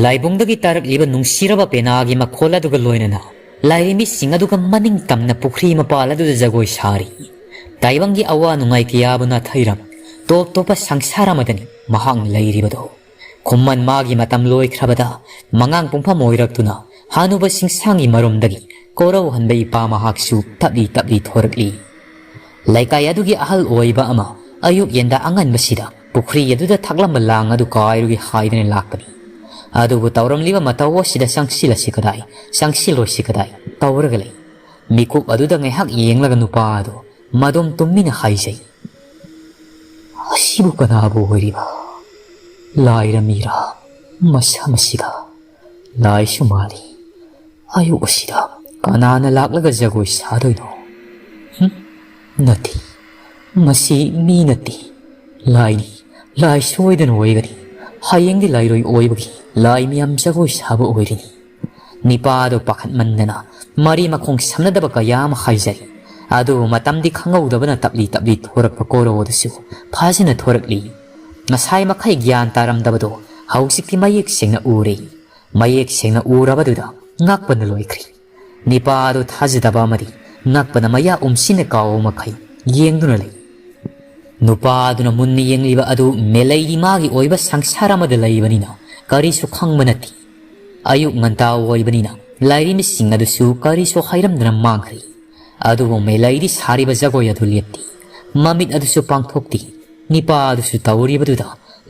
ꯂꯥꯏꯕꯨꯡꯗꯒꯤ ꯇꯥꯔꯛꯂꯤꯕ ꯅꯨꯡꯁꯤꯔꯕ ꯄꯦꯅꯥꯒꯤ ꯃꯈꯣꯜ ꯑꯗꯨꯒ ꯂꯣꯏꯅꯅ ꯂꯥꯏꯔꯦꯝꯕꯤꯁꯤꯡ ꯑꯗꯨꯒ ꯃꯅꯤꯡ ꯇꯝꯅ ꯄꯨꯈ꯭ꯔꯤ ꯃꯄꯥꯜ ꯑꯗꯨꯗ ꯖꯒꯣꯏ ꯁꯥꯔꯤ. ꯇꯥꯏꯕꯪꯒꯤ ꯑꯋꯥ ꯅꯨꯡꯉꯥꯏ ꯀꯌꯥꯕꯨ ꯅꯥꯊꯩꯔꯝ ꯇꯣꯞ ꯇꯣꯞꯄ ꯁꯪꯁꯥꯔ ꯑꯃꯗꯅꯤ ꯃꯍꯥꯛꯅ ꯂꯩꯔꯤꯕꯗꯣ. ꯈꯨꯝꯃꯟ ꯃꯥꯒꯤ ꯃꯇꯝ ꯂꯣꯏꯈ꯭ꯔꯕꯗ ꯃꯉꯥꯡ ꯄꯨꯡꯐꯝ ꯑꯣꯏꯔꯛꯇꯨꯅ ꯍꯥꯅꯨꯕ ꯁꯤꯡꯁꯥꯡꯒꯤ ꯃꯔꯨꯝꯗꯒꯤ ꯀꯣꯔꯧꯍꯟꯕ ꯏꯄꯥ ꯃꯍꯥꯛꯁꯨ ꯇꯞꯂꯤ ꯇꯞꯂꯤ ꯊꯣꯔꯛꯂꯤ. ꯂꯩꯀꯥꯏ ꯑꯗꯨꯒꯤ ꯑꯍꯜ ꯑꯣꯏꯕ ꯑꯃ ꯑꯌꯨꯛ ꯌꯦꯟꯗ ꯑꯉꯟꯕꯁꯤꯗ ꯄꯨꯈ꯭ꯔꯤ ꯑꯗꯨꯗ ꯊꯛꯂꯝꯕ ꯂꯥꯡ ꯑꯗꯨ ꯀꯥꯏꯔꯨꯒꯦ ꯍꯥꯏꯗꯨꯅ ꯂꯥꯛꯄꯅꯤ. ꯑꯗꯨꯕꯨ ꯇꯧꯔꯝꯂꯤꯕ ꯃꯇꯧ ꯑꯁꯤꯗ ꯆꯪꯁꯤꯜꯂꯁꯤ ꯀꯗꯥꯏ ꯆꯪꯁꯤꯜꯂꯣꯏꯁꯤ ꯀꯗꯥꯏ ꯇꯧꯔꯒ ꯂꯩ. ꯃꯤꯀꯨꯞ ꯑꯗꯨꯗ ꯉꯥꯏꯍꯥꯛ ꯌꯦꯡꯂꯒ ꯅꯨꯄꯥ ꯑꯗꯨ ꯃꯗꯨꯝ ꯇꯨꯝꯃꯤꯅ ꯍꯥꯏꯖꯩ, "ꯑꯁꯤꯕꯨ ꯀꯅꯥꯕꯨ ꯑꯣꯏꯔꯤꯕ? ꯂꯥꯏꯔ ꯃꯤꯔꯥ ꯃꯁꯥ ꯃꯁꯤꯒ? ꯂꯥꯏꯁꯨ ꯃꯥꯜꯂꯤ. ꯑꯌꯨꯛ ꯑꯁꯤꯗ ꯀꯅꯥꯅ ꯂꯥꯛꯂꯒ ꯖꯒꯣꯏ ꯁꯥꯗꯣꯏꯅꯣ? ꯅꯠꯇꯦ, ꯃꯁꯤ ꯃꯤ ꯅꯠꯇꯦ, ꯂꯥꯏꯅꯤ. ꯂꯥꯏ ꯁꯣꯏꯗꯅ ꯑꯣꯏꯒꯅꯤ. ꯍꯌꯦꯡꯗꯤ ꯂꯥꯏꯔꯣꯏ ꯑꯣꯏꯕꯒꯤ ꯂꯥꯏ ꯃꯌꯥꯝ ꯖꯒꯣꯏ ꯁꯥꯕ ꯑꯣꯏꯔꯤꯅꯤ." ꯅꯤꯄꯥꯗꯨ ꯄꯥꯈꯠꯃꯟꯗꯅ ꯃꯔꯤ ꯃꯈꯣꯡ ꯁꯝꯅꯗꯕ ꯀꯌꯥ ꯑꯃ ꯍꯥꯏꯖꯔꯤ. ꯑꯗꯨꯕꯨ ꯃꯇꯝꯗꯤ ꯈꯪꯍꯧꯗꯕꯅ ꯇꯞꯂꯤ ꯇꯞꯂꯤ ꯊꯣꯔꯛꯄ ꯀꯣꯔꯧ ꯑꯗꯨꯁꯨ ꯐꯖꯅ ꯊꯣꯔꯛꯂꯤ. ꯉꯁꯥꯏ ꯃꯈꯩ ꯒ꯭ꯌꯥꯟ ꯇꯥꯔꯝꯗꯕꯗꯣ ꯍꯧꯖꯤꯛꯇꯤ ꯃꯌꯦꯛ ꯁꯦꯡꯅ ꯎꯔꯦ. ꯃꯌꯦꯛ ꯁꯦꯡꯅ ꯎꯔꯕꯗꯨꯗ ꯉꯛꯄꯅ ꯂꯣꯏꯈ꯭ꯔꯤ. ꯅꯤꯄꯥꯗꯨ ꯊꯥꯖꯗꯕ ꯑꯃꯗꯤ ꯉꯛꯄꯅ ꯃꯌꯥ ꯎꯝꯁꯤꯟꯅ ꯀꯥꯎꯕ ꯃꯈꯩ ꯌꯦꯡꯗꯨꯅ ꯂꯩ. ꯅꯨꯄꯥꯗꯨꯅ ꯃꯨꯟꯅ ꯌꯦꯡꯂꯤꯕ ꯑꯗꯨ ꯃꯦꯂꯩꯒꯤ ꯃꯥꯒꯤ ꯑꯣꯏꯕ ꯁꯪꯁꯥꯔ ꯑꯃꯗ ꯂꯩꯕꯅꯤꯅ ꯀꯔꯤꯁꯨ ꯈꯪꯕ ꯅꯠꯇꯦ. ꯑꯌꯨꯛ ꯉꯟꯇꯥ ꯑꯣꯏꯕꯅꯤꯅ ꯂꯥꯏꯔꯦꯝꯕꯤꯁꯤꯡ ꯑꯗꯨꯁꯨ ꯀꯔꯤꯁꯨ ꯍꯥꯏꯔꯝꯗꯅ ꯃꯥꯡꯈ꯭ꯔꯤ. ꯑꯗꯨꯕꯨ ꯃꯦꯂꯩꯗꯤ ꯁꯥꯔꯤꯕ ꯖꯒꯣꯏ ꯑꯗꯨ ꯂꯦꯞꯇꯦ. ꯃꯃꯤꯠ ꯑꯗꯨꯁꯨ ꯄꯥꯡꯊꯣꯛꯇꯦ. ꯅꯤꯄꯥ ꯑꯗꯨꯁꯨ ꯇꯧꯔꯤꯕꯗꯨꯗ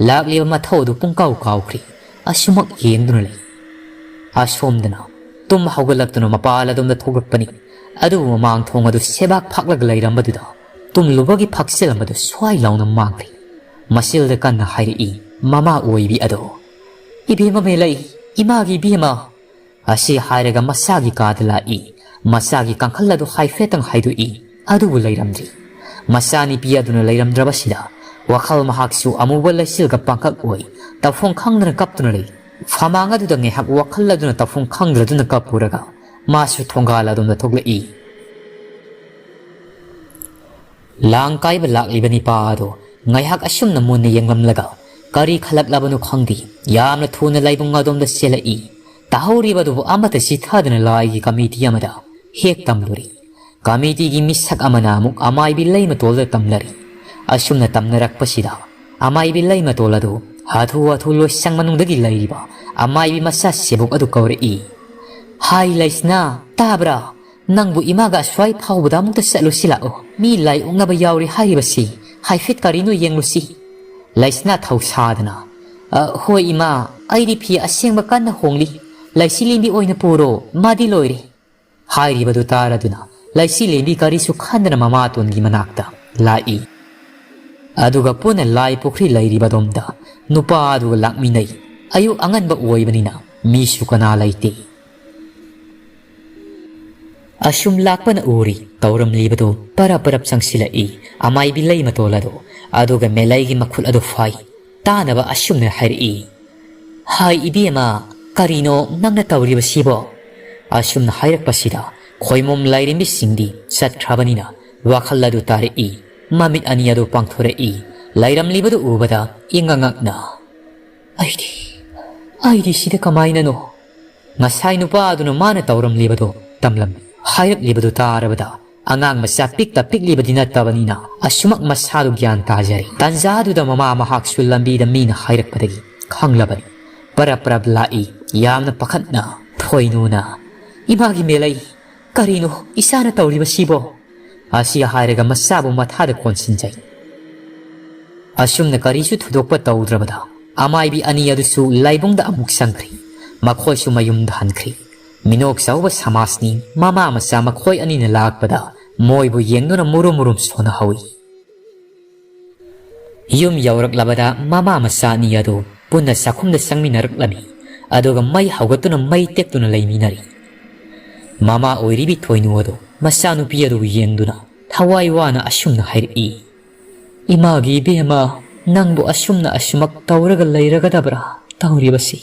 ꯂꯥꯛꯂꯤꯕ ꯃꯊꯧ ꯑꯗꯨ ꯄꯨꯡꯀꯥꯎ ꯀꯥꯎꯈ꯭ꯔꯤ. ꯑꯁꯨꯃꯛ ꯌꯦꯡꯗꯨꯅ ꯂꯩ. ꯑꯁꯣꯝꯗꯅ ꯇꯨꯝ ꯍꯧꯒꯠꯂꯛꯇꯨꯅ ꯃꯄꯥꯜ ꯑꯗꯣꯝꯗ ꯊꯣꯛꯂꯛꯄꯅꯤ. ꯑꯗꯨꯕꯨ ꯃꯃꯥꯡ ꯊꯣꯡ ꯑꯗꯨ ꯁꯦꯕꯥꯛ ꯐꯥꯛꯂꯒ ꯂꯩꯔꯝꯕꯗꯨꯗ ꯇꯨꯝꯂꯨꯕꯒꯤ ꯐꯛꯆꯤꯜ ꯑꯃꯗꯨ ꯁ꯭ꯋꯥꯏ ꯂꯥꯎꯅ ꯃꯥꯡꯈ꯭ꯔꯤ. ꯃꯁꯤꯜꯗ ꯀꯟꯅ ꯍꯥꯏꯔꯛꯏ ꯃꯃꯥ ꯑꯣꯏꯕꯤ ꯑꯗꯣ, "ꯏꯕꯦꯝꯃ ꯃꯦꯂꯩ, ꯏꯃꯥꯒꯤ ꯏꯕꯦꯝꯃ!" ꯑꯁꯤ ꯍꯥꯏꯔꯒ ꯃꯆꯥꯒꯤ ꯀꯥꯗ ꯂꯥꯛꯏ. ꯃꯆꯥꯒꯤ ꯀꯥꯡꯈꯜ ꯑꯗꯨ ꯍꯥꯏꯐꯦꯠꯇꯪ ꯍꯥꯏꯗꯣꯛꯏ. ꯑꯗꯨꯕꯨ ꯂꯩꯔꯝꯗ꯭ꯔꯤ. ꯃꯆꯥꯅꯤꯄꯤ ꯑꯗꯨꯅ ꯂꯩꯔꯝꯗ꯭ꯔꯕꯁꯤꯗ ꯋꯥꯈꯜ ꯃꯍꯥꯛꯁꯨ ꯑꯃꯨꯕ ꯂꯩꯆꯤꯜꯒ ꯄꯥꯡꯀꯛ ꯑꯣꯏ ꯇꯧꯐꯝ ꯈꯪꯗꯅ ꯀꯞꯇꯨꯅ ꯂꯩ. ꯐꯃꯥꯡ ꯑꯗꯨꯗ ꯉꯥꯏꯍꯥꯛ ꯋꯥꯈꯜ ꯑꯗꯨꯅ ꯇꯧꯐꯝ ꯈꯪꯗ꯭ꯔꯗꯨꯅ ꯀꯞꯄꯨꯔꯒ ꯃꯥꯁꯨ ꯊꯣꯡꯒꯥꯜ ꯑꯗꯣꯝꯗ ꯊꯣꯛꯂꯛꯏ. ꯂꯥꯡ ꯀꯥꯏꯕ ꯂꯥꯛꯂꯤꯕ ꯅꯤꯄꯥ ꯑꯗꯣ ꯉꯥꯏꯍꯥꯛ ꯑꯁꯨꯝꯅ ꯃꯨꯟꯅ ꯌꯦꯡꯂꯝꯂꯒ ꯀꯔꯤ ꯈꯜꯂꯛꯂꯕꯅꯣ ꯈꯪꯗꯦ ꯌꯥꯝꯅ ꯊꯨꯅ ꯂꯩꯕꯨꯡ ꯑꯗꯣꯝꯗ ꯆꯦꯜꯂꯛꯏ. ꯇꯥꯍꯧꯔꯤꯕꯗꯨꯕꯨ ꯑꯃꯠꯇ ꯆꯤꯊꯗꯅ ꯂꯥꯏꯒꯤ ꯀꯃꯤꯇꯤ ꯑꯃꯗ ꯍꯦꯛ ꯇꯝꯂꯨꯔꯤ. ꯀꯃꯤꯇꯤꯒꯤ ꯃꯤꯁꯛ ꯑꯃꯅ ꯑꯃꯨꯛ ꯑꯃꯥꯏꯕꯤ ꯂꯩꯃꯇꯣꯜꯗ ꯇꯝꯂꯔꯤ. ꯑꯁꯨꯝꯅ ꯇꯝꯅꯔꯛꯄꯁꯤꯗ ꯑꯃꯥꯏꯕꯤ ꯂꯩꯃꯇꯣꯜ ꯑꯗꯨ ꯍꯥꯊꯨ ꯍꯥꯊꯨ ꯂꯣꯏꯁꯪ ꯃꯅꯨꯡꯗꯒꯤ ꯂꯩꯔꯤꯕ ꯑꯃꯥꯏꯕꯤ ꯃꯆꯥ ꯁꯦꯕꯣꯛ ꯑꯗꯨ ꯀꯧꯔꯛꯏ. "ꯍꯥꯏ ꯂꯩꯁꯅꯥ, ꯇꯥꯕ꯭ꯔꯥ? ꯅꯪꯕꯨ ꯏꯃꯥꯒ ꯑꯁ꯭ꯋꯥꯏ ꯐꯥꯎꯕꯗ ꯑꯃꯨꯛꯇ ꯆꯠꯂꯨꯁꯤ ꯂꯥꯛꯑꯣ. ꯃꯤ ꯂꯥꯏ ꯑꯣꯛꯅꯕ ꯌꯥꯎꯔꯤ ꯍꯥꯏꯔꯤꯕꯁꯤ ꯍꯥꯏꯐꯦꯠ ꯀꯔꯤꯅꯣ ꯌꯦꯡꯂꯨꯁꯤ." ꯂꯩꯁꯅꯥ ꯊꯧꯁꯥꯗꯅ, "ꯍꯣꯏ ꯏꯃꯥ, ꯑꯩꯗꯤ ꯐꯤ ꯑꯁꯦꯡꯕ ꯀꯟꯅ ꯍꯣꯡꯂꯤ. ꯂꯩꯁꯤꯂꯦꯝꯕꯤ ꯑꯣꯏꯅ ꯄꯨꯔꯣ, ꯃꯥꯗꯤ ꯂꯣꯏꯔꯦ." ꯍꯥꯏꯔꯤꯕꯗꯨ ꯇꯥꯔꯗꯨꯅ ꯂꯩꯁꯤꯂꯦꯝꯕꯤ ꯀꯔꯤꯁꯨ ꯈꯟꯗꯅ ꯃꯃꯥꯇꯣꯟꯒꯤ ꯃꯅꯥꯛꯇ ꯂꯥꯛꯏ. ꯑꯗꯨꯒ ꯄꯨꯟꯅ ꯂꯥꯏ ꯄꯨꯈ꯭ꯔꯤ ꯂꯩꯔꯤꯕꯗꯣꯝꯗ ꯅꯨꯄꯥ ꯑꯗꯨꯒ ꯂꯥꯛꯃꯤꯟꯅꯩ. ꯑꯌꯨꯛ ꯑꯉꯟꯕ ꯑꯣꯏꯕꯅꯤꯅ ꯃꯤꯁꯨ ꯀꯅꯥ ꯂꯩꯇꯦ. ꯑꯁꯨꯝ ꯂꯥꯛꯄꯅ ꯎꯔꯤ ꯇꯧꯔꯝꯂꯤꯕꯗꯨ ꯄꯔꯞ ꯄꯔꯞ ꯆꯪꯁꯤꯜꯂꯛꯏ ꯑꯃꯥꯏꯕꯤ ꯂꯩꯃꯇꯣꯜ ꯑꯗꯨ. ꯑꯗꯨꯒ ꯃꯦꯂꯩꯒꯤ ꯃꯈꯨꯠ ꯑꯗꯨ ꯐꯥꯏ. ꯇꯥꯅꯕ ꯑꯁꯨꯝꯅ ꯍꯥꯏꯔꯛꯏ, "ꯍꯥꯏ ꯏꯕꯦꯝꯃ, ꯀꯔꯤꯅꯣ ꯅꯪꯅ ꯇꯧꯔꯤꯕꯁꯤꯕꯣ?" ꯑꯁꯨꯝꯅ ꯍꯥꯏꯔꯛꯄꯁꯤꯗ ꯈꯣꯏꯃꯣꯝ ꯂꯥꯏꯔꯦꯝꯕꯤꯁꯤꯡꯗꯤ ꯆꯠꯈ꯭ꯔꯕꯅꯤꯅ ꯋꯥꯈꯜ ꯑꯗꯨ ꯇꯥꯔꯛꯏ. ꯃꯃꯤꯠ ꯑꯅꯤ ꯑꯗꯨ ꯄꯥꯡꯊꯣꯔꯛꯏ. ꯂꯩꯔꯝꯂꯤꯕꯗꯨ ꯎꯕꯗ ꯏꯉꯛꯉꯛꯅ, ꯑꯩꯗꯤ ꯁꯤꯗ ꯀꯃꯥꯏꯅꯅꯣ?" ꯉꯁꯥꯏ ꯅꯨꯄꯥ ꯑꯗꯨꯅ ꯃꯥꯅ ꯇꯧꯔꯝꯂꯤꯕꯗꯣ ꯇꯝꯂꯝꯃꯤ. ꯍꯥꯏꯔꯛꯂꯤꯕꯗꯨ ꯇꯥꯔꯕꯗ ꯑꯉꯥꯡ ꯃꯆꯥ ꯄꯤꯛꯇ ꯄꯤꯛꯂꯤꯕꯗꯤ ꯅꯠꯇꯕꯅꯤꯅ ꯑꯁꯨꯃꯛ ꯃꯁꯥꯗꯨ ꯒ꯭ꯌꯥꯟ ꯇꯥꯖꯔꯦ. ꯇꯥꯟꯖꯥꯗꯨꯗ ꯃꯃꯥ ꯃꯍꯥꯛꯁꯨ ꯂꯝꯕꯤꯗ ꯃꯤꯅ ꯍꯥꯏꯔꯛꯄꯗꯒꯤ ꯈꯪꯂꯕꯅꯤ. ꯄꯔꯞ ꯄꯔꯞ ꯂꯥꯛꯏ ꯌꯥꯝꯅ ꯄꯥꯈꯠꯅ ꯊꯣꯏꯅꯨꯅ, "ꯏꯃꯥꯒꯤ ꯃꯦꯂꯩ, ꯀꯔꯤꯅꯣ ꯏꯆꯥꯅ ꯇꯧꯔꯤꯕꯁꯤꯕꯣ?" ꯑꯁꯤ ꯍꯥꯏꯔꯒ ꯃꯆꯥꯕꯨ ꯃꯊꯥꯗ ꯀꯣꯟꯁꯤꯟꯖꯩ. ꯑꯁꯨꯝꯅ ꯀꯔꯤꯁꯨ ꯊꯣꯏꯗꯣꯛꯄ ꯇꯧꯗ꯭ꯔꯕꯗ ꯑꯃꯥꯏꯕꯤ ꯑꯅꯤ ꯑꯗꯨꯁꯨ ꯂꯥꯏꯕꯨꯡꯗ ꯑꯃꯨꯛ ꯆꯪꯈ꯭ꯔꯤ. ꯃꯈꯣꯏꯁꯨ ꯃꯌꯨꯝꯗ ꯍꯟꯈ꯭ꯔꯤ. ꯃꯤꯅꯣꯛ ꯆꯥꯎꯕ ꯁꯃꯥꯖꯅꯤ. ꯃꯃꯥ ꯃꯆꯥ ꯃꯈꯣꯏ ꯑꯅꯤꯅ ꯂꯥꯛꯄꯗ ꯃꯣꯏꯕꯨ ꯌꯦꯡꯗꯨꯅ ꯃꯨꯔꯨꯝ ꯃꯨꯔꯨꯝ ꯁꯣꯟꯅꯍꯧꯏ. ꯌꯨꯝ ꯌꯧꯔꯛꯂꯕꯗ ꯃꯃꯥ ꯃꯆꯥ ꯑꯅꯤ ꯑꯗꯨ ꯄꯨꯟꯅ ꯆꯥꯛꯈꯨꯝꯗ ꯆꯪꯃꯤꯟꯅꯔꯛꯂꯝꯃꯤ. ꯑꯗꯨꯒ ꯃꯩ ꯍꯧꯒꯠꯇꯨꯅ ꯃꯩ ꯇꯦꯛꯇꯨꯅ ꯂꯩꯃꯤꯟꯅꯔꯤ. ꯃꯃꯥ ꯑꯣꯏꯔꯤꯕꯤ ꯊꯣꯏꯅꯨ ꯑꯗꯨ ꯃꯆꯥꯅꯨꯄꯤ ꯑꯗꯨꯕꯨ ꯌꯦꯡꯗꯨꯅ ꯊꯋꯥꯏ ꯋꯥꯅ ꯑꯁꯨꯝꯅ ꯍꯥꯏꯔꯛꯏ, "ꯏꯃꯥꯒꯤ ꯏꯕꯦꯝꯃ, ꯅꯪꯕꯨ ꯑꯁꯨꯝꯅ ꯑꯁꯨꯃꯛ ꯇꯧꯔꯒ ꯂꯩꯔꯒꯗꯕ꯭ꯔꯥ ꯇꯧꯔꯤꯕꯁꯤ?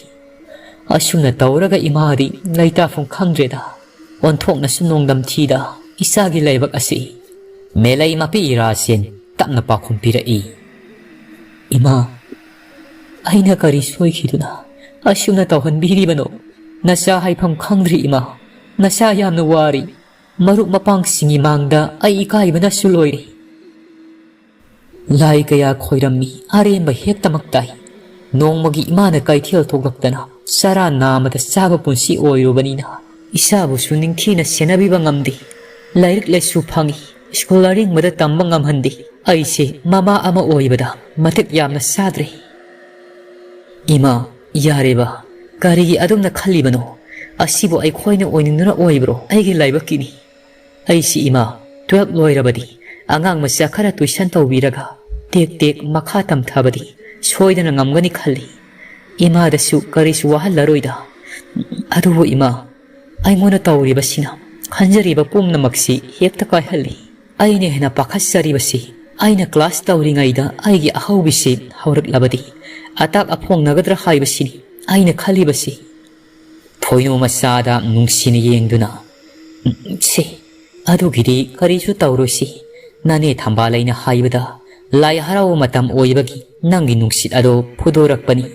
ꯑꯁꯨꯝꯅ ꯇꯧꯔꯒ ꯏꯃꯥꯗꯤ ꯂꯩꯇꯥꯐꯝ ꯈꯪꯗ꯭ꯔꯦꯗ. ꯑꯣꯟꯊꯣꯛꯅꯁꯨ ꯅꯣꯡꯗꯝ ꯊꯤꯗ ꯏꯆꯥꯒꯤ ꯂꯥꯏꯕꯛ ꯑꯁꯤ." ꯃꯦꯂꯩ ꯃꯄꯤ ꯏꯔꯥꯁꯦꯟ ꯇꯞꯅ ꯄꯥꯎꯈꯨꯝ ꯄꯤꯔꯛꯏ, "ꯏꯃꯥ, ꯑꯩꯅ ꯀꯔꯤ ꯁꯣꯏꯈꯤꯗꯨꯅ ꯑꯁꯨꯝꯅ ꯇꯧꯍꯟꯕꯤꯔꯤꯕꯅꯣ? ꯅꯆꯥ ꯍꯥꯏꯐꯝ ꯈꯪꯗ꯭ꯔꯤ ꯏꯃꯥ, ꯅꯆꯥ ꯌꯥꯝꯅ ꯋꯥꯔꯤ, ꯃꯔꯨꯞ ꯃꯄꯥꯡꯁꯤꯡꯒꯤ ꯃꯥꯡꯗ ꯑꯩ ꯏꯀꯥꯏꯕꯅꯁꯨ ꯂꯣꯏꯔꯦ꯫ ꯂꯥꯏ ꯀꯌꯥ ꯈꯣꯏꯔꯝꯃꯤ, ꯑꯔꯦꯝꯕ ꯍꯦꯛꯇꯃꯛ ꯇꯥꯏ꯫ ꯅꯣꯡꯃꯒꯤ ꯏꯃꯥꯅ ꯀꯩꯊꯦꯜ ꯊꯣꯛꯂꯛꯇꯅ ꯆꯔꯥ ꯅꯥꯝꯃꯗ ꯆꯥꯕ ꯄꯨꯟꯁꯤ ꯑꯣꯏꯔꯨꯕꯅꯤꯅ ꯏꯆꯥꯕꯨꯁꯨ ꯅꯤꯡꯊꯤꯅ ꯁꯦꯟꯅꯕꯤꯕ ꯉꯝꯗꯦ꯫ ꯂꯥꯏꯔꯤꯛ ꯂꯥꯏꯁꯨ ꯐꯪꯏ, ꯁ꯭ꯀꯨꯜ ꯑꯔꯤꯡꯕꯗ ꯇꯝꯕ ꯉꯝꯍꯟꯗꯦ꯫ ꯑꯩꯁꯦ ꯃꯃꯥ ꯑꯃ ꯑꯣꯏꯕꯗ ꯃꯇꯤꯛ ꯌꯥꯝꯅ ꯆꯥꯗ꯭ꯔꯦ꯫ ꯏꯃꯥ, ꯌꯥꯔꯦꯕ, ꯀꯔꯤꯒꯤ ꯑꯗꯨꯝꯅ ꯈꯜꯂꯤꯕꯅꯣ? ꯑꯁꯤꯕꯨ ꯑꯩꯈꯣꯏꯅ ꯑꯣꯏꯅꯤꯡꯗꯨꯅ ꯑꯣꯏꯕ꯭ꯔꯣ? ꯑꯩꯒꯤ ꯂꯥꯏꯕꯛꯀꯤꯅꯤ꯫ ꯑꯩꯁꯤ ꯏꯃꯥ 12 ꯂꯣꯏꯔꯕꯗꯤ ꯑꯉꯥꯡ ꯃꯆꯥ ꯈꯔ ꯇꯨꯏꯁꯟ ꯇꯧꯕꯤꯔꯒ ꯇꯦꯛ ꯇꯦꯛ ꯃꯈꯥ ꯇꯝꯊꯕꯗꯤ ꯁꯣꯏꯗꯅ ꯉꯝꯒꯅꯤ ꯈꯜꯂꯤ꯫ ꯏꯃꯥꯗꯁꯨ ꯀꯔꯤꯁꯨ ꯋꯥꯍꯜꯂꯔꯣꯏꯗ꯫ ꯑꯗꯨꯕꯨ ꯏꯃꯥ, ꯑꯩꯉꯣꯟꯗ ꯇꯧꯔꯤꯕꯁꯤꯅ ꯈꯟꯖꯔꯤꯕ ꯄꯨꯝꯅꯃꯛꯁꯤ ꯍꯦꯛꯇ ꯀꯥꯏꯍꯜꯂꯤ꯫ ꯑꯩꯅ ꯍꯦꯟꯅ ꯄꯥꯈꯠꯆꯔꯤꯕꯁꯤ ꯑꯩꯅ ꯀ꯭ꯂꯥꯁ ꯇꯧꯔꯤꯉꯩꯗ ꯑꯩꯒꯤ ꯑꯍꯧꯕꯤꯁꯤ ꯍꯧꯔꯛꯂꯕꯗꯤ ꯑꯇꯥꯛ ꯑꯐꯣꯡꯅꯒꯗ꯭ꯔꯥ ꯍꯥꯏꯕꯁꯤꯅꯤ ꯑꯩꯅ ꯈꯜꯂꯤꯕꯁꯤ꯫ ꯊꯣꯏꯅꯣ ꯃꯆꯥꯗ ꯅꯨꯡꯁꯤꯅ ꯌꯦꯡꯗꯨꯅ, ꯁꯤ ꯑꯗꯨꯒꯤꯗꯤ ꯀꯔꯤꯁꯨ ꯇꯧꯔꯣꯏꯁꯤ꯫ ꯅꯅꯦ ꯊꯝꯕꯥꯂꯩꯅ ꯍꯥꯏꯕꯗ ꯂꯥꯏ ꯍꯔꯥꯎꯕ ꯃꯇꯝ ꯑꯣꯏꯕꯒꯤ ꯅꯪꯒꯤ ꯅꯨꯡꯁꯤꯠ ꯑꯗꯣ ꯐꯨꯗꯣꯔꯛꯄꯅꯤ꯫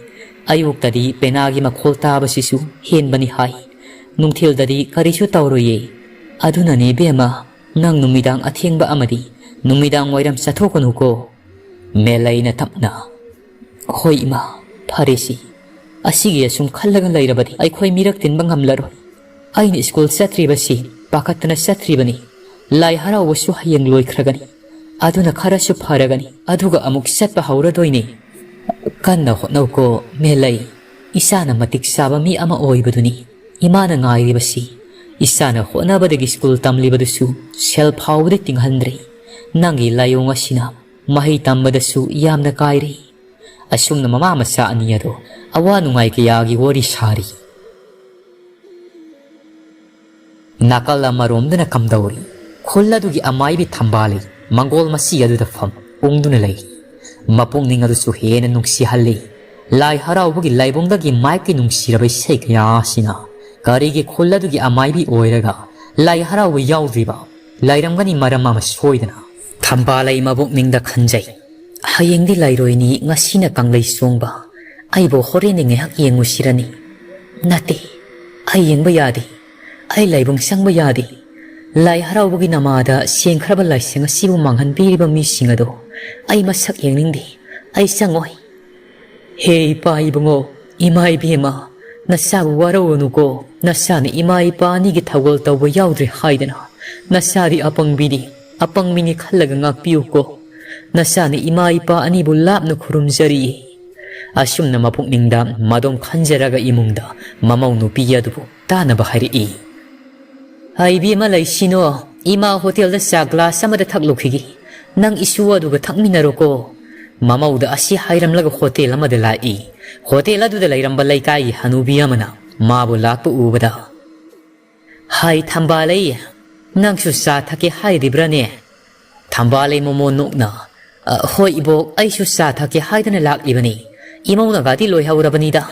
ꯑꯌꯨꯛꯇꯗꯤ ꯄꯦꯅꯥꯒꯤ ꯃꯈꯣꯜ ꯇꯥꯕꯁꯤꯁꯨ ꯍꯦꯟꯕꯅꯤ ꯍꯥꯏ, ꯅꯨꯡꯊꯤꯜꯗꯗꯤ ꯀꯔꯤꯁꯨ ꯇꯧꯔꯣꯏꯌꯦ꯫ ꯑꯗꯨꯅꯅꯦ ꯕꯦꯝꯃ, ꯅꯪ ꯅꯨꯃꯤꯗꯥꯡ ꯑꯊꯦꯡꯕ ꯑꯃꯗꯤ ꯅꯨꯃꯤꯗꯥꯡ ꯋꯥꯏꯔꯝ ꯆꯠꯊꯣꯛꯀꯅꯨꯀꯣ꯫ ꯃꯦꯂꯩꯅ ꯇꯞꯅ, ꯍꯣꯏ ꯏꯃꯥ, ꯐꯔꯦꯁꯤ꯫ ꯑꯁꯤꯒꯤ ꯑꯁꯨꯝ ꯈꯜꯂꯒ ꯂꯩꯔꯕꯗꯤ ꯑꯩꯈꯣꯏ ꯃꯤꯔꯛ ꯇꯤꯟꯕ ꯉꯝꯂꯔꯣꯏ꯫ ꯑꯩꯅ ꯁ꯭ꯀꯨꯜ ꯆꯠꯇ꯭ꯔꯤꯕꯁꯤ ꯄꯥꯈꯠꯇꯅ ꯆꯠꯇ꯭ꯔꯤꯕꯅꯤ꯫ ꯂꯥꯏ ꯍꯔꯥꯎꯕꯁꯨ ꯍꯌꯦꯡ ꯂꯣꯏꯈ꯭ꯔꯒꯅꯤ, ꯑꯗꯨꯅ ꯈꯔꯁꯨ ꯐꯔꯒꯅꯤ, ꯑꯗꯨꯒ ꯑꯃꯨꯛ ꯆꯠꯄ ꯍꯧꯔꯗꯣꯏꯅꯦ꯫ ꯀꯟꯅ ꯍꯣꯠꯅꯧꯀꯣ ꯃꯦꯂꯩ, ꯏꯆꯥꯅ ꯃꯇꯤꯛ ꯆꯥꯕ ꯃꯤ ꯑꯃ ꯑꯣꯏꯕꯗꯨꯅꯤ ꯏꯃꯥꯅ ꯉꯥꯏꯔꯤꯕꯁꯤ꯫ ꯏꯆꯥꯅ ꯍꯣꯠꯅꯕꯗꯒꯤ ꯁ꯭ꯀꯨꯜ ꯇꯝꯂꯤꯕꯗꯨꯁꯨ ꯁꯦꯜ ꯐꯥꯎꯕꯗꯤ ꯇꯤꯡꯍꯟꯗ꯭ꯔꯦ꯫ ꯅꯪꯒꯤ ꯂꯥꯏꯑꯣꯡ ꯑꯁꯤꯅ ꯃꯍꯩ ꯇꯝꯕꯗꯁꯨ ꯌꯥꯝꯅ ꯀꯥꯏꯔꯦ꯫ ꯑꯁꯨꯝꯅ ꯃꯃꯥ ꯃꯆꯥ ꯑꯅꯤ ꯑꯗꯣ ꯑꯋꯥ ꯅꯨꯡꯉꯥꯏ ꯀꯌꯥꯒꯤ ꯋꯥꯔꯤ ꯁꯥꯔꯤ꯫ ꯅꯥꯀꯜ ꯑꯃꯔꯣꯝꯗꯅ ꯀꯝꯗꯧꯔꯤ? ꯈꯨꯜ ꯑꯗꯨꯒꯤ ꯑꯃꯥꯏꯕꯤ ꯊꯝꯕꯥꯂꯩ ꯃꯪꯒꯣꯜ ꯃꯁꯤ ꯑꯗꯨꯗ ꯎꯪꯗꯨꯅ ꯂꯩ꯫ ꯃꯄꯨꯛꯅꯤꯡ ꯑꯗꯨꯁꯨ ꯍꯦꯟꯅ ꯅꯨꯡꯁꯤꯍꯜꯂꯤ꯫ ꯂꯥꯏ ꯍꯔꯥꯎꯕꯒꯤ ꯂꯥꯏꯕꯨꯡꯗꯒꯤ ꯃꯥꯏꯛꯀꯤ ꯅꯨꯡꯁꯤꯔꯕ ꯏꯁꯩ ꯀꯌꯥ ꯑꯁꯤꯅ ꯀꯔꯤꯒꯤ ꯈꯨꯜ ꯑꯗꯨꯒꯤ ꯑꯃꯥꯏꯕꯤ ꯑꯣꯏꯔꯒ ꯂꯥꯏ ꯍꯔꯥꯎꯕ ꯌꯥꯎꯗ꯭ꯔꯤꯕ? ꯂꯩꯔꯝꯒꯅꯤ ꯃꯔꯝ ꯑꯃ ꯁꯣꯏꯗꯅ꯫ ꯊꯝꯕꯥꯂꯩ ꯃꯕꯨꯛꯅꯤꯡꯗ ꯈꯟꯖꯩ, ꯍꯌꯦꯡꯗꯤ ꯂꯩꯔꯣꯏꯅꯤ, ꯉꯁꯤꯅ ꯀꯪꯂꯩ ꯆꯣꯡꯕ, ꯑꯩꯕꯨ ꯍꯣꯔꯦꯟꯗꯤ ꯉꯥꯏꯍꯥꯛ ꯌꯦꯡꯉꯨꯁꯤꯔꯅꯤ? ꯅꯠꯇꯦ, ꯑꯩ ꯌꯦꯡꯕ ꯌꯥꯗꯦ, ꯑꯩ ꯂꯥꯏꯕꯨꯡ ꯆꯪꯕ ꯌꯥꯗꯦ꯫ ꯂꯥꯏ ꯍꯔꯥꯎꯕꯒꯤ ꯅꯃꯥꯗ ꯁꯦꯡꯈ꯭ꯔꯕ ꯂꯥꯏꯁꯪ ꯑꯁꯤꯕꯨ ꯃꯥꯡꯍꯟꯕꯤꯔꯤꯕ ꯃꯤꯁꯤꯡ ꯑꯗꯣ ꯑꯩ ꯃꯁꯛ ꯌꯦꯡꯅꯤꯡꯗꯦ, ꯑꯩ ꯆꯪꯉꯣꯏ꯫ ꯍꯦ ꯏꯄꯥ ꯏꯕꯨꯡꯉꯣ, ꯏꯃꯥ ꯏꯕꯦꯝꯃ, ꯅꯆꯥꯕꯨ ꯋꯥꯔꯧꯔꯨꯅꯨꯀꯣ꯫ ꯅꯆꯥꯅ ꯏꯃꯥ ꯏꯄꯥ ꯑꯅꯤꯒꯤ ꯊꯧꯒꯜ ꯇꯧꯕ ꯌꯥꯎꯗ꯭ꯔꯦ ꯍꯥꯏꯗꯅ ꯅꯆꯥꯗꯤ ꯑꯄꯪꯕꯤꯅꯤ, ꯑꯄꯪꯕꯤꯅꯤ ꯈꯜꯂꯒ ꯉꯥꯛꯄꯤꯌꯨꯀꯣ꯫ ꯅꯆꯥꯅ ꯏꯃꯥ ꯏꯄꯥ ꯑꯅꯤꯕꯨ ꯂꯥꯞꯅ ꯈꯨꯔꯨꯝꯖꯔꯤꯌꯦ꯫ ꯑꯁꯨꯝꯅ ꯃꯄꯨꯛꯅꯤꯡꯗ ꯃꯗꯣꯝ ꯈꯟꯖꯔꯒ ꯏꯃꯨꯡꯗ ꯃꯃꯧ ꯅꯨꯄꯤ ꯑꯗꯨꯕꯨ ꯇꯥꯅꯕ ꯍꯥꯏꯔꯛꯏ꯫ ꯏꯕꯦꯝꯃ ꯂꯩꯁꯤꯅꯣ, ꯏꯃꯥ ꯍꯣꯇꯦꯜꯗ ꯆꯥ ꯒ꯭ꯂꯥꯁ ꯑꯃꯗ ꯊꯛꯂꯨꯈꯤꯒꯦ, ꯅꯪ ꯏꯁꯨ ꯑꯗꯨꯒ ꯊꯛꯃꯤꯟꯅꯔꯣꯀꯣ꯫ ꯃꯃꯧꯗ ꯑꯁꯤ ꯍꯥꯏꯔꯝꯂꯒ ꯍꯣꯇꯦꯜ ꯑꯃꯗ ꯂꯥꯛꯏ꯫ ꯍꯣꯇꯦꯜ ꯑꯗꯨꯗ ꯂꯩꯔꯝꯕ ꯂꯩꯀꯥꯏꯒꯤ ꯍꯅꯨꯕꯤ ꯑꯃꯅ ꯃꯥꯕꯨ ꯂꯥꯛꯄ ꯎꯕꯗ, ꯍꯥꯏ ꯊꯝꯕꯥꯂꯩ, ꯅꯪꯁꯨ ꯆꯥ ꯊꯛꯀꯦ ꯍꯥꯏꯔꯤꯕ꯭ꯔꯥꯅꯦ? ꯊꯝꯕꯥꯂꯩ ꯃꯃꯣ ꯅꯣꯛꯅ, ꯍꯣꯏ ꯏꯕꯣꯛ, ꯑꯩꯁꯨ ꯆꯥ ꯊꯛꯀꯦ ꯍꯥꯏꯗꯅ ꯂꯥꯛꯂꯤꯕꯅꯤ꯫ ꯏꯃꯧꯅꯒꯗꯤ ꯂꯣꯏꯍꯧꯔꯕꯅꯤꯗ,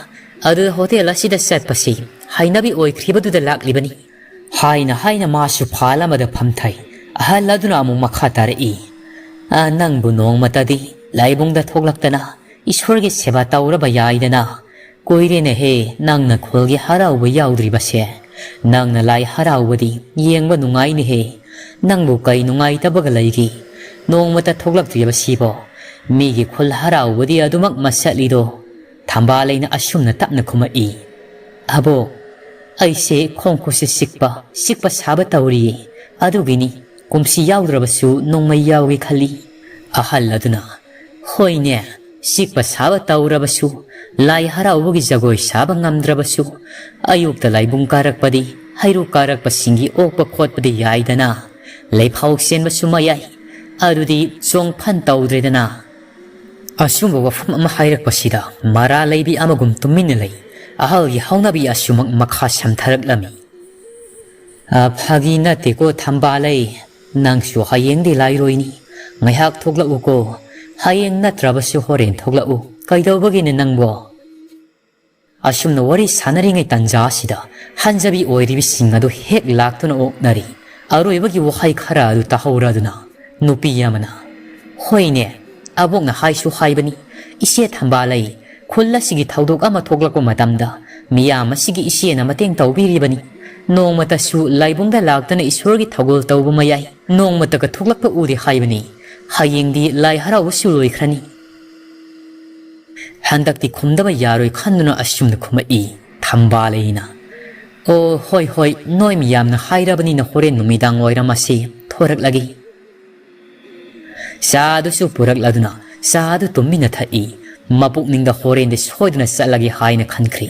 ꯑꯗꯨꯗ ꯍꯣꯇꯦꯜ ꯑꯁꯤꯗ ꯆꯠꯄꯁꯤ ꯍꯩꯅꯕꯤ ꯑꯣꯏꯈ꯭ꯔꯤꯕꯗꯨꯗ ꯂꯥꯛꯂꯤꯕꯅꯤ꯫ ꯍꯥꯏꯅ ꯃꯥꯁꯨ ꯐꯥꯜ ꯑꯃꯗ ꯐꯝꯊꯩ꯫ ꯑꯍꯜ ꯑꯗꯨꯅ ꯑꯃꯨꯛ ꯃꯈꯥ ꯇꯥꯔꯛꯏ, ꯅꯪꯕꯨ ꯅꯣꯡꯃꯇꯗꯤ ꯂꯥꯏꯕꯨꯡꯗ ꯊꯣꯛꯂꯛꯇꯅ ꯏꯁꯣꯔꯒꯤ ꯁꯦꯕꯥ ꯇꯧꯔꯕ ꯌꯥꯏꯗꯅ? ꯀꯨꯏꯔꯦꯅꯦꯍꯦ ꯅꯪꯅ ꯈꯨꯜꯒꯤ ꯍꯔꯥꯎꯕ ꯌꯥꯎꯗ꯭ꯔꯤꯕꯁꯦ꯫ ꯅꯪꯅ ꯂꯥꯏ ꯍꯔꯥꯎꯕꯗꯤ ꯌꯦꯡꯕ ꯅꯨꯡꯉꯥꯏꯅꯦꯍꯦ꯫ ꯅꯪꯕꯨ ꯀꯩ ꯅꯨꯡꯉꯥꯏꯇꯕꯒ ꯂꯩꯒꯦ? ꯅꯣꯡꯃꯇ ꯊꯣꯛꯂꯛꯇ꯭ꯔꯤꯕꯁꯤꯕꯣ? ꯃꯤꯒꯤ ꯈꯨꯜ ꯍꯔꯥꯎꯕꯗꯤ ꯑꯗꯨꯃꯛ ꯃꯁꯠꯂꯤꯗꯣ꯫ ꯊꯝꯕꯥꯂꯩꯅ ꯑꯁꯨꯝꯅ ꯇꯞꯅ ꯈꯨꯝꯃꯛꯏ, ꯑꯕꯣꯛ, ꯑꯩꯁꯦ ꯈꯣꯡꯈꯨꯠꯁꯦ ꯆꯤꯛꯄ ꯁꯥꯕ ꯇꯧꯔꯤꯌꯦ, ꯑꯗꯨꯒꯤꯅꯤ ꯀꯨꯝꯁꯤ ꯌꯥꯎꯗ꯭ꯔꯕꯁꯨ ꯅꯣꯡꯃꯩ ꯌꯥꯎꯒꯦ ꯈꯜꯂꯤ꯫ ꯑꯍꯜ ꯑꯗꯨꯅ, ꯍꯣꯏꯅꯦ, ꯆꯤꯛꯄ ꯁꯥꯕ ꯇꯧꯔꯕꯁꯨ, ꯂꯥꯏ ꯍꯔꯥꯎꯕꯒꯤ ꯖꯒꯣꯏ ꯁꯥꯕ ꯉꯝꯗ꯭ꯔꯕꯁꯨ, ꯑꯌꯨꯛꯇ ꯂꯥꯏꯕꯨꯡ ꯀꯥꯔꯛꯄꯗꯤ ꯍꯩꯔꯨꯛ ꯀꯥꯔꯛꯄꯁꯤꯡꯒꯤ ꯑꯣꯛꯄ ꯈꯣꯠꯄꯗꯤ ꯌꯥꯏꯗꯅ? ꯂꯩꯐꯥꯎ ꯆꯦꯟꯕꯁꯨ ꯃꯌꯥꯏ, ꯑꯗꯨꯗꯤ ꯆꯣꯡꯐꯟ ꯇꯧꯗ꯭ꯔꯦꯗꯅ꯫ ꯑꯁꯨꯝꯕ ꯋꯥꯐꯝ ꯑꯃ ꯍꯥꯏꯔꯛꯄꯁꯤꯗ ꯃꯔꯥ ꯂꯩꯕꯤ ꯑꯃꯒꯨꯝ ꯇꯨꯃꯤꯟꯅ ꯂꯩ꯫ ꯑꯍꯜꯒꯤ ꯍꯧꯅꯕꯤ ꯑꯁꯨꯃꯛ ꯃꯈꯥ ꯁꯝꯊꯔꯛꯂꯝꯃꯤ, ꯐꯥꯒꯤ ꯅꯠꯇꯦꯀꯣ ꯊꯝꯕꯥꯂꯩ, ꯅꯪꯁꯨ ꯍꯌꯦꯡꯗꯤ ꯂꯥꯏꯔꯣꯏꯅꯤ, ꯉꯥꯏꯍꯥꯛ ꯊꯣꯛꯂꯛꯎꯀꯣ꯫ ꯍꯌꯦꯡ ꯅꯠꯇ꯭ꯔꯕꯁꯨ ꯍꯣꯔꯦꯟ ꯊꯣꯛꯂꯛꯎ, ꯀꯩꯗꯧꯕꯒꯤꯅꯦ ꯅꯪꯕꯣ? ꯑꯁꯨꯝꯅ ꯋꯥꯔꯤ ꯁꯥꯟꯅꯔꯤꯉꯩ ꯇꯥꯟꯖꯥ ꯑꯁꯤꯗ ꯍꯟꯖꯕꯤ ꯑꯣꯏꯔꯤꯕꯁꯤꯡ ꯑꯗꯨ ꯍꯦꯛ ꯂꯥꯛꯇꯨꯅ ꯑꯣꯛꯅꯔꯤ꯫ ꯑꯔꯣꯏꯕꯒꯤ ꯋꯥꯍꯩ ꯈꯔ ꯑꯗꯨ ꯇꯥꯍꯧꯔꯗꯨꯅ ꯅꯨꯄꯤ ꯑꯃꯅ, ꯍꯣꯏꯅꯦ, ꯑꯕꯣꯛꯅ ꯍꯥꯏꯁꯨ ꯍꯥꯏꯕꯅꯤ, ꯏꯆꯦ ꯊꯝꯕꯥꯂꯩ, ꯈꯨꯜ ꯑꯁꯤꯒꯤ ꯊꯧꯗꯣꯛ ꯑꯃ ꯊꯣꯛꯂꯛꯄ ꯃꯇꯝꯗ ꯃꯤꯌꯥꯝ ꯑꯁꯤꯒꯤ ꯏꯆꯦꯅ ꯃꯇꯦꯡ ꯇꯧꯕꯤꯔꯤꯕꯅꯤ ꯅꯣꯡꯃꯇꯁꯨ ꯂꯥꯏꯕꯨꯡꯗ ꯂꯥꯛꯇꯨꯅ ꯏꯁꯣꯔꯒꯤ ꯊꯧꯒꯜ ꯇꯧꯕ ꯃꯌꯥꯏ ꯅꯣꯡꯃꯇꯒ ꯊꯣꯛꯂꯛꯄ ꯎꯗꯦ ꯍꯥꯏꯕꯅꯤ ꯍꯌꯦꯡꯗꯤ ꯂꯥꯏ ꯍꯔꯥꯎꯕꯁꯨ ꯂꯣꯏꯈ꯭ꯔꯅꯤ ꯍꯟꯗꯛꯇꯤ ꯈꯨꯝꯗꯕ ꯌꯥꯔꯣꯏ ꯈꯟꯗꯨꯅ ꯑꯁꯨꯝꯅ ꯈꯨꯝꯃꯛꯏ ꯊꯝꯕꯥꯂꯩꯅ ꯑꯣ ꯍꯣꯏ ꯍꯣꯏ ꯅꯣꯏ ꯃꯤꯌꯥꯝꯅ ꯍꯥꯏꯔꯕꯅꯤꯅ ꯍꯣꯔꯦꯟ ꯅꯨꯃꯤꯗꯥꯡ ꯋꯥꯏꯔꯝ ꯑꯁꯤ ꯊꯣꯔꯛꯂꯒꯦ ꯆꯥꯗꯨꯁꯨ ꯄꯨꯔꯛꯂꯗꯨꯅ ꯆꯥꯗꯨ ꯇꯨꯝꯃꯤꯟꯅ ꯊꯛꯏ ꯃꯄꯨꯛꯅꯤꯡꯗ ꯍꯣꯔꯦꯟꯗꯤ ꯁꯣꯏꯗꯅ ꯆꯠꯂꯒꯦ ꯍꯥꯏꯅ ꯈꯟꯈ꯭ꯔꯤ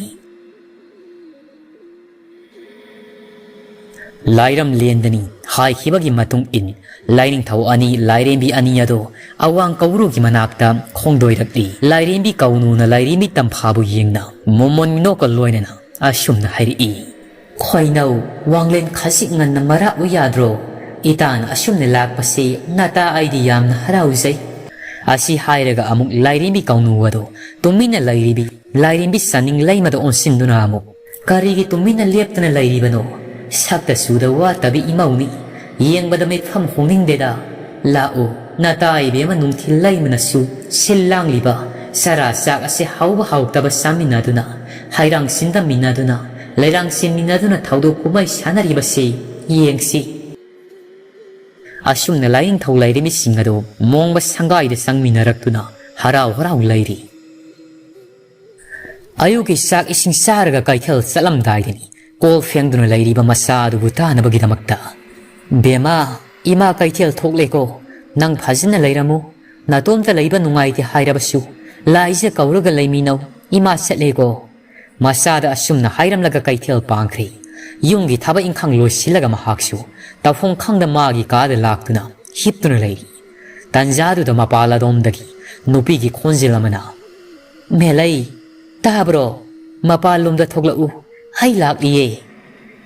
ꯂꯥꯏꯔꯝ ꯂꯦꯟꯗꯅꯤ ꯍꯥꯏꯈꯤꯕꯒꯤ ꯃꯇꯨꯡ ꯏꯟ ꯂꯥꯏꯅꯤꯡꯊꯧ ꯑꯅꯤ ꯂꯥꯏꯔꯦꯝꯕꯤ ꯑꯅꯤ ꯑꯗꯣ ꯑꯋꯥꯡ ꯀꯧꯔꯨꯒꯤ ꯃꯅꯥꯛꯇ ꯈꯣꯡꯗꯣꯏꯔꯛꯂꯤ ꯂꯥꯏꯔꯦꯝꯕꯤ ꯀꯧꯅꯨꯅ ꯂꯥꯏꯔꯦꯝꯕꯤ ꯇꯝꯐꯥꯕꯨ ꯌꯦꯡꯅ ꯃꯣꯃꯣꯟ ꯃꯤꯅꯣꯛꯀ ꯂꯣꯏꯅꯅ ꯑꯁꯨꯝꯅ ꯍꯥꯏꯔꯛꯏ ꯈꯣꯏꯅꯧ ꯋꯥꯡꯂꯦꯟ ꯈꯖꯤꯛ ꯉꯟꯅ ꯃꯔꯥꯛꯎ ꯌꯥꯗ꯭ꯔꯣ ꯏꯇꯥꯅ ꯑꯁꯨꯝꯅ ꯂꯥꯛꯄꯁꯤ ꯅꯇꯥ ꯑꯩꯗꯤ ꯌꯥꯝꯅ ꯍꯔꯥꯎꯖꯩ ꯑꯁꯤ ꯍꯥꯏꯔꯒ ꯑꯃꯨꯛ ꯂꯥꯏꯔꯦꯝꯕꯤ ꯀꯧꯅꯨ ꯑꯗꯣ ꯇꯨꯃꯤꯟꯅ ꯂꯩꯔꯤꯕꯤ ꯂꯥꯏꯔꯦꯝꯕꯤ ꯆꯥꯅꯤꯡ ꯂꯩꯃꯗ ꯑꯣꯟꯁꯤꯟꯗꯨꯅ ꯑꯃꯨꯛ ꯀꯔꯤꯒꯤ ꯇꯨꯃꯤꯟꯅ ꯂꯦꯞꯇꯅ ꯂꯩꯔꯤꯕꯅꯣ ꯁꯛꯇ ꯆꯨꯗ ꯋꯥꯠꯇꯕꯤ ꯏꯃꯧꯅꯤ ꯌꯦꯡꯕꯗ ꯃꯤꯠꯐꯝ ꯍꯣꯡꯅꯤꯡꯗꯦꯗ ꯂꯥꯛꯎ ꯅꯇꯥ ꯏꯕꯦꯝꯃ ꯅꯨꯡꯊꯤꯜ ꯂꯩꯃꯅꯁꯨ ꯁꯤꯜ ꯂꯥꯡꯂꯤꯕ ꯆꯔꯥ ꯆꯥꯛ ꯑꯁꯤ ꯍꯥꯎꯕ ꯍꯥꯎꯇꯕ ꯆꯥꯃꯤꯟꯅꯗꯨꯅ ꯍꯩꯔꯥꯡ ꯁꯤꯟꯗꯃꯤꯟꯅꯗꯨꯅ ꯂꯩꯔꯥꯡ ꯁꯤꯟꯃꯤꯟꯅꯗꯨꯅ ꯊꯧꯗꯣꯛ ꯀꯨꯝꯍꯩ ꯁꯥꯟꯅꯔꯤꯕꯁꯤ ꯌꯦꯡꯁꯤ ꯑꯁꯨꯝꯅ ꯂꯥꯏꯅꯤꯡꯊꯧ ꯂꯥꯏꯔꯦꯝꯕꯤꯁꯤꯡ ꯑꯗꯨ ꯃꯣꯡꯕ ꯁꯪꯒꯥꯏꯗ ꯆꯪꯃꯤꯟꯅꯔꯛꯇꯨꯅ ꯍꯔꯥꯎ ꯍꯔꯥꯎ ꯂꯩꯔꯤ ꯑꯌꯨꯛꯀꯤ ꯆꯥꯛ ꯏꯁꯤꯡ ꯆꯥꯔꯒ ꯀꯩꯊꯦꯜ ꯆꯠꯂꯝꯗꯥꯏꯗꯅꯤ ꯀꯣꯜ ꯐꯦꯡꯗꯨꯅ ꯂꯩꯔꯤꯕ ꯃꯆꯥ ꯑꯗꯨꯕꯨ ꯇꯥꯅꯕꯒꯤꯗꯃꯛꯇ ꯕꯦꯝꯃ ꯏꯃꯥ ꯀꯩꯊꯦꯜ ꯊꯣꯛꯂꯦꯀꯣ ꯅꯪ ꯐꯖꯅ ꯂꯩꯔꯝꯃꯨ ꯅꯇꯣꯝꯇ ꯂꯩꯕ ꯅꯨꯡꯉꯥꯏꯇꯦ ꯍꯥꯏꯔꯕꯁꯨ ꯂꯥꯏꯖ ꯀꯧꯔꯒ ꯂꯩꯃꯤꯟꯅꯧ ꯏꯃꯥ ꯆꯠꯂꯦꯀꯣ ꯃꯆꯥꯗ ꯑꯁꯨꯝꯅ ꯍꯥꯏꯔꯝꯂꯒ ꯀꯩꯊꯦꯜ ꯄꯥꯡꯈ꯭ꯔꯤ ꯌꯨꯝꯒꯤ ꯊꯕꯛ ꯏꯪꯈꯥꯡ ꯂꯣꯏꯁꯤꯜꯂꯒ ꯃꯍꯥꯛꯁꯨ ꯇꯧꯐꯝ ꯈꯪꯗ ꯃꯥꯒꯤ ꯀꯥꯗ ꯂꯥꯛꯇꯨꯅ ꯍꯤꯞꯇꯨꯅ ꯂꯩꯔꯤ ꯇꯟꯖꯥꯗꯨꯗ ꯃꯄꯥꯟꯂꯣꯝꯗꯒꯤ ꯅꯨꯄꯤꯒꯤ ꯈꯣꯟꯖꯦꯜ ꯑꯃꯅ ꯃꯦꯂꯩ ꯇꯥꯕ꯭ꯔꯣ ꯃꯄꯥꯟꯂꯣꯝꯗ ꯊꯣꯛꯂꯛꯎ ꯑꯩ ꯂꯥꯛꯂꯤꯌꯦ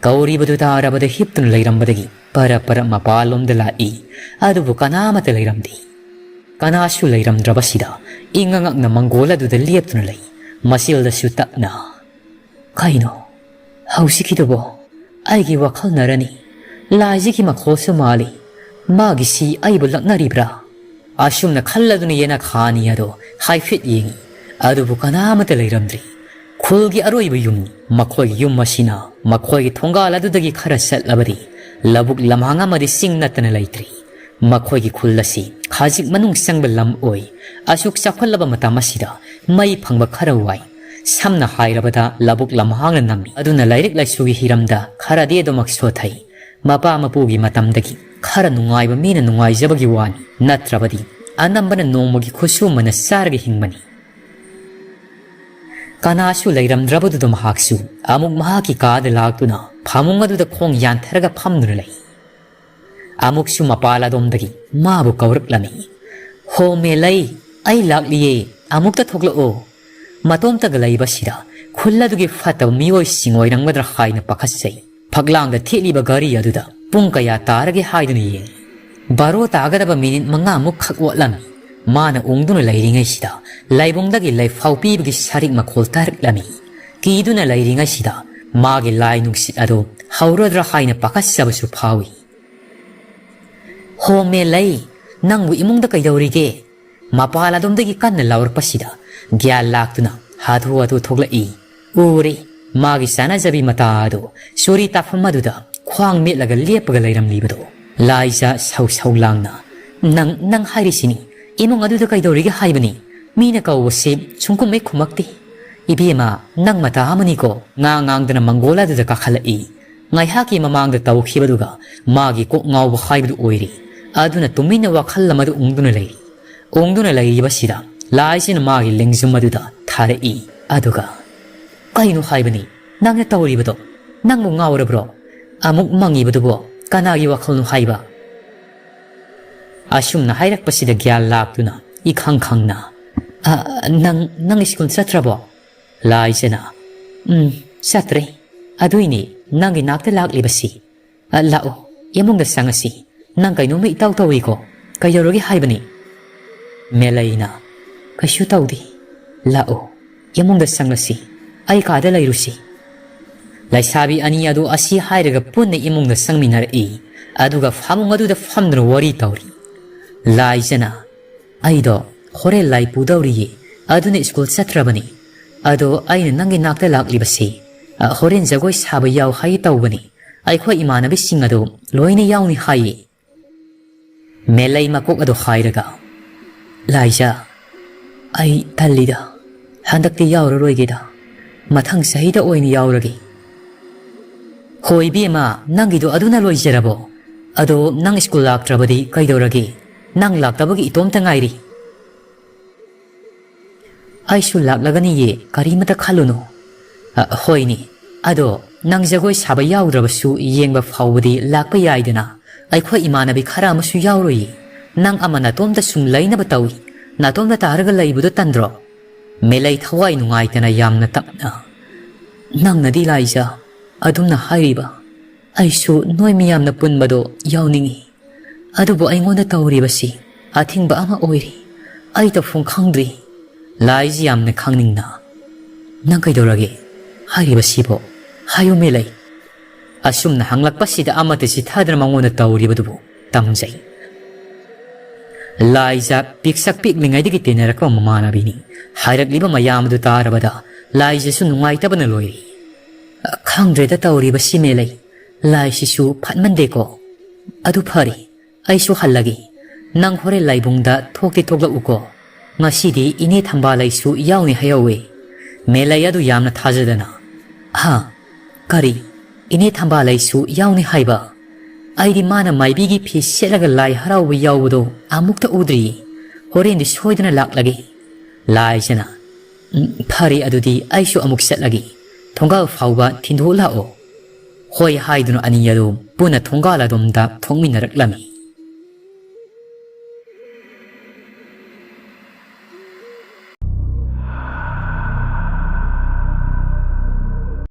ꯀꯧꯔꯤꯕꯗꯨ ꯇꯥꯔꯕꯗ ꯍꯤꯞꯇꯨꯅ ꯂꯩꯔꯝꯕꯗꯒꯤ ꯄꯔꯞ ꯄꯔꯞ ꯃꯄꯥꯟꯂꯣꯝꯗ ꯂꯥꯛꯏ ꯑꯗꯨꯕꯨ ꯀꯅꯥꯃꯠꯇ ꯂꯩꯔꯝꯗꯦ ꯀꯅꯥꯁꯨ ꯂꯩꯔꯝꯗ꯭ꯔꯕꯁꯤꯗ ꯏꯪꯉ ꯉꯛꯅ ꯃꯪꯒꯣꯜ ꯑꯗꯨꯗ ꯂꯦꯞꯇꯨꯅ ꯂꯩ ꯃꯆꯤꯜꯗꯁꯨ ꯇꯞꯅ ꯀꯩꯅꯣ ꯍꯧꯖꯤꯛꯀꯤꯗꯨꯕꯣ ꯑꯩꯒꯤ ꯋꯥꯈꯜꯅꯔꯅꯤ ꯂꯥꯏꯖꯤꯒꯤ ꯃꯈꯣꯜꯁꯨ ꯃꯥꯜꯂꯤ ꯃꯥꯒꯤꯁꯤ ꯑꯩꯕꯨ ꯂꯛꯅꯔꯤꯕ꯭ꯔꯥ ꯑꯁꯨꯝꯅ ꯈꯜꯂꯗꯨꯅ ꯌꯦꯅꯈꯥꯅꯤ ꯑꯗꯣ ꯍꯥꯏꯐꯦꯠ ꯌꯦꯡꯉꯤ ꯑꯗꯨꯕꯨ ꯀꯅꯥꯃꯠꯇ ꯂꯩꯔꯝꯗ꯭ꯔꯤ ꯈꯨꯜꯒꯤ ꯑꯔꯣꯏꯕ ꯌꯨꯝꯅꯤ ꯃꯈꯣꯏꯒꯤ ꯌꯨꯝ ꯑꯁꯤꯅ ꯃꯈꯣꯏꯒꯤ ꯊꯣꯡꯒꯥꯜ ꯑꯗꯨꯗꯒꯤ ꯈꯔ ꯆꯠꯂꯕꯗꯤ ꯂꯧꯕꯨꯛ ꯂꯝꯍꯥꯡ ꯑꯃꯗꯤ ꯆꯤꯡ ꯅꯠꯇꯅ ꯂꯩꯇ꯭ꯔꯤ ꯃꯈꯣꯏꯒꯤ ꯈꯨꯜ ꯑꯁꯤ ꯈꯖꯤꯛ ꯃꯅꯨꯡ ꯆꯪꯕ ꯂꯝ ꯑꯣꯏ ꯑꯁꯨꯛ ꯆꯥꯎꯈꯠꯂꯕ ꯃꯇꯝ ꯑꯁꯤꯗ ꯃꯩ ꯐꯪꯕ ꯈꯔ ꯋꯥꯏ ꯁꯝꯅ ꯍꯥꯏꯔꯕꯗ ꯂꯧꯕꯨꯛ ꯂꯝꯍꯥꯡꯅ ꯅꯝꯃꯤ ꯑꯗꯨꯅ ꯂꯥꯏꯔꯤꯛ ꯂꯥꯏꯁꯨꯒꯤ ꯍꯤꯔꯝꯗ ꯈꯔꯗꯤ ꯑꯗꯨꯃꯛ ꯁꯣꯊꯩ ꯃꯄꯥ ꯃꯄꯨꯒꯤ ꯃꯇꯝꯗꯒꯤ ꯈꯔ ꯅꯨꯡꯉꯥꯏꯕ ꯃꯤꯅ ꯅꯨꯡꯉꯥꯏꯖꯕꯒꯤ ꯋꯥꯅꯤ ꯅꯠꯇ꯭ꯔꯕꯗꯤ ꯑꯅꯝꯕꯅ ꯅꯣꯡꯃꯒꯤ ꯈꯨꯠꯁꯨꯃꯅ ꯆꯥꯔꯒ ꯍꯤꯡꯕꯅꯤ ꯀꯅꯥꯁꯨ ꯂꯩꯔꯝꯗ꯭ꯔꯕꯗꯨꯗ ꯃꯍꯥꯛꯁꯨ ꯑꯃꯨꯛ ꯃꯍꯥꯛꯀꯤ ꯀꯥꯗ ꯂꯥꯛꯇꯨꯅ ꯐꯃꯨꯡ ꯑꯗꯨꯗ ꯈꯣꯡ ꯌꯥꯟꯊꯔꯒ ꯐꯝꯗꯨꯅ ꯂꯩ ꯑꯃꯨꯛꯁꯨ ꯃꯄꯥꯜ ꯑꯗꯣꯝꯗꯒꯤ ꯃꯥꯕꯨ ꯀꯧꯔꯛꯂꯝꯃꯤ ꯍꯣ ꯃꯦꯂꯩ ꯑꯩ ꯂꯥꯛꯂꯤꯌꯦ ꯑꯃꯨꯛꯇ ꯊꯣꯛꯂꯛꯑꯣ ꯃꯇꯣꯝꯇꯒ ꯂꯩꯕꯁꯤꯗ ꯈꯨꯜ ꯑꯗꯨꯒꯤ ꯐꯠꯇꯕ ꯃꯤꯑꯣꯏꯁꯤꯡ ꯑꯣꯏꯔꯝꯒꯗ꯭ꯔꯥ ꯍꯥꯏꯅ ꯄꯥꯈꯠꯆꯩ ꯐꯛꯂꯥꯡꯗ ꯊꯦꯠꯂꯤꯕ ꯒꯥꯔꯤ ꯑꯗꯨꯗ ꯄꯨꯡ ꯀꯌꯥ ꯇꯥꯔꯒꯦ ꯍꯥꯏꯗꯨꯅ ꯌꯦꯡꯉꯤ ꯕꯥꯔꯣ ꯇꯥꯒꯗꯕ ꯃꯤꯅꯤꯠ 5ꯃꯨꯛ ꯈꯛ ꯋꯥꯠꯂꯝꯃꯤ ꯃꯥꯅ ꯎꯪꯗꯨꯅ ꯂꯩꯔꯤꯉꯩꯁꯤꯗ ꯂꯥꯏꯕꯨꯡꯗꯒꯤ ꯂꯩꯐꯥꯎ ꯄꯤꯕꯒꯤ ꯁꯔꯤꯛ ꯃꯈꯣꯜ ꯇꯥꯔꯛꯂꯝꯃꯤ ꯀꯤꯗꯨꯅ ꯂꯩꯔꯤꯉꯩꯁꯤꯗ ꯃꯥꯒꯤ ꯂꯥꯏ ꯅꯨꯡꯁꯤꯠ ꯑꯗꯨ ꯍꯧꯔꯗ꯭ꯔꯥ ꯍꯥꯏꯅ ꯄꯥꯈꯠꯆꯕꯁꯨ ꯐꯥꯎꯏ ꯍꯣ ꯃꯦꯂꯩ ꯅꯪꯕꯨ ꯏꯃꯨꯡꯗ ꯀꯩꯗꯧꯔꯤꯒꯦ ꯃꯄꯥꯜ ꯑꯗꯣꯝꯗꯒꯤ ꯀꯟꯅ ꯂꯥꯎꯔꯛꯄꯁꯤꯗ ꯒ꯭ꯌꯥꯟ ꯂꯥꯛꯇꯨꯅ ꯍꯥꯊꯨ ꯍꯥꯊꯨ ꯊꯣꯛꯂꯛꯏ ꯎꯔꯦ ꯃꯥꯒꯤ ꯆꯥꯅꯖꯕꯤ ꯃꯇꯥ ꯑꯗꯨ ꯆꯨꯔꯤ ꯇꯥꯐꯝ ꯑꯗꯨꯗ ꯈ꯭ꯋꯥꯡ ꯃꯦꯠꯂꯒ ꯂꯦꯞꯄꯒ ꯂꯩꯔꯝꯂꯤꯕꯗꯣ ꯂꯥꯏꯖ ꯁꯧ ꯁꯧ ꯂꯥꯡꯅ ꯅꯪ ꯍꯥꯏꯔꯤꯁꯤꯅꯤ ꯏꯃꯨꯡ ꯑꯗꯨꯗ ꯀꯩꯗꯧꯔꯤꯒꯦ ꯍꯥꯏꯕꯅꯤ ꯃꯤꯅ ꯀꯧꯕꯁꯤ ꯁꯨꯡꯀꯨꯝ ꯍꯦꯛ ꯈꯨꯝꯃꯛꯇꯦ ꯏꯕꯦꯝꯃ ꯅꯪ ꯃꯇꯥ ꯑꯃꯅꯤꯀꯣ ꯉꯥꯡꯗꯅ ꯃꯪꯒꯣꯜ ꯑꯗꯨꯗ ꯀꯥꯈꯠꯂꯛꯏ ꯉꯥꯏꯍꯥꯛꯀꯤ ꯃꯃꯥꯡꯗ ꯇꯧꯈꯤꯕꯗꯨꯒ ꯃꯥꯒꯤ ꯀꯣꯛ ꯉꯥꯎꯕ ꯍꯥꯏꯕꯗꯨ ꯑꯣꯏꯔꯤ ꯑꯗꯨꯅ ꯇꯨꯃꯤꯟꯅ ꯋꯥꯈꯜ ꯑꯃꯗ ꯎꯪꯗꯨꯅ ꯂꯩꯔꯤꯕꯁꯤꯗ ꯂꯥꯏꯁꯤꯅ ꯃꯥꯒꯤ ꯂꯦꯡꯖꯨꯝ ꯑꯗꯨꯗ ꯊꯥꯔꯛꯏ ꯑꯗꯨꯒ ꯀꯩꯅꯣ ꯍꯥꯏꯕꯅꯤ ꯅꯪꯅ ꯇꯧꯔꯤꯕꯗꯣ ꯅꯪꯕꯨ ꯉꯥꯎꯔꯕ꯭ꯔꯣ ꯑꯃꯨꯛ ꯃꯪꯉꯤꯕꯗꯨꯕꯣ ꯀꯅꯥꯒꯤ ꯋꯥꯈꯜꯅꯣ ꯍꯥꯏꯕ ꯑꯁꯨꯝꯅ ꯍꯥꯏꯔꯛꯄꯁꯤꯗ ꯒ꯭ꯌꯥꯟ ꯂꯥꯛꯇꯨꯅ 이캉 캉나 ꯅꯪ ꯁ꯭ꯀꯨꯜ ꯆꯠꯇ꯭ꯔꯕꯣ ꯂꯥꯏꯖꯅ ꯆꯠꯇ꯭ꯔꯦ ꯑꯗꯨꯏꯅꯤ ꯅꯪꯒꯤ ꯅꯥꯛꯇ ꯂꯥꯛꯂꯤꯕꯁꯤ ꯂꯥꯛꯑꯣ ꯏꯃꯨꯡꯗ ꯆꯪꯉꯁꯤ ꯅꯪ ꯀꯩꯅꯣꯝꯃ ꯏꯇꯧ ꯇꯧꯏꯀꯣ ꯀꯩꯗꯧꯔꯒꯦ ꯍꯥꯏꯕꯅꯤ ꯃꯦꯂꯩꯅ ꯀꯩꯁꯨ ꯇꯧꯗꯦ ꯂꯥꯛꯑꯣ ꯏꯃꯨꯡꯗ ꯆꯪꯉꯁꯤ ꯑꯩ ꯀꯥꯗ ꯂꯩꯔꯨꯁꯤ ꯂꯩꯁꯥꯕꯤ ꯑꯅꯤ ꯑꯗꯨ ꯑꯁꯤ ꯍꯥꯏꯔꯒ ꯄꯨꯟꯅ ꯏꯃꯨꯡꯗ ꯆꯪꯃꯤꯟꯅꯔꯛꯏ ꯑꯗꯨꯒ ꯐꯃꯨꯡ ꯑꯗꯨꯗ ꯐꯝꯗꯨꯅ ꯋꯥꯔꯤ ꯇꯧꯔꯤ ꯂꯥꯏꯖꯅ ꯑꯩꯗꯣ ꯍꯣꯔꯦꯟ ꯂꯥꯏ ꯄꯨꯗꯧꯔꯤꯌꯦ ꯑꯗꯨꯅ school ꯆꯠꯇ꯭ꯔꯕꯅꯤ Ado aina nangi nakta laklibasi horen jagoi saba yaw hai tawbani aikhoi imanabi sing ado loina yawni hai melai makok ado hairaga laija ai tallida handakti yawraroigeda mathang sahida oini yawragi hoi bima nangido aduna loijarabo ado nang school laktrabadi kaidoragi nang laktabagi itomta ngairi Aishu laklagani ye karimata khaluno hoini ado nang jagoi saba yawdrabasu yengba phawbadi lakpa yaidana aikhoi imanabi khara amasu yawroi nang amana tomta sum laina batawi na tomta taraga laibudo tandro melai thawai nungaitana yamna tapna nang nadi laija adumna hairiba aishu noi miyamna punbado yawningi adubo aingonda tawribasi athingba ama oiri ai ta phung khangdri Laiji yamna khangning na nang kaidorage hairibasibo hayo melai asumna hanglakpasida amate si thadra mangona tawribadubu tamjai Laija piksak piklingai digi tenarakwa mamana bini hairakliba mayamdu tarabada Laija su nungaitabana loiri khangdreda tawribasi melai Laiji su phatmandeko adu phari aisu hallagi nang hore laibungda thokti thokla uko Ngasidi ine thambalai su yawni hayawe melai adu yamna thajadana ha kari ine thambalai su yawni haiba aidi mana maibigi phi selaga lai haraw yawdo amukta udri horendi soidana laklagi lai jana phari adudi aisu amuk setlagi thonga phawba thindho lao hoi haidunu ani yadu puna thonga la domda thongminarak lami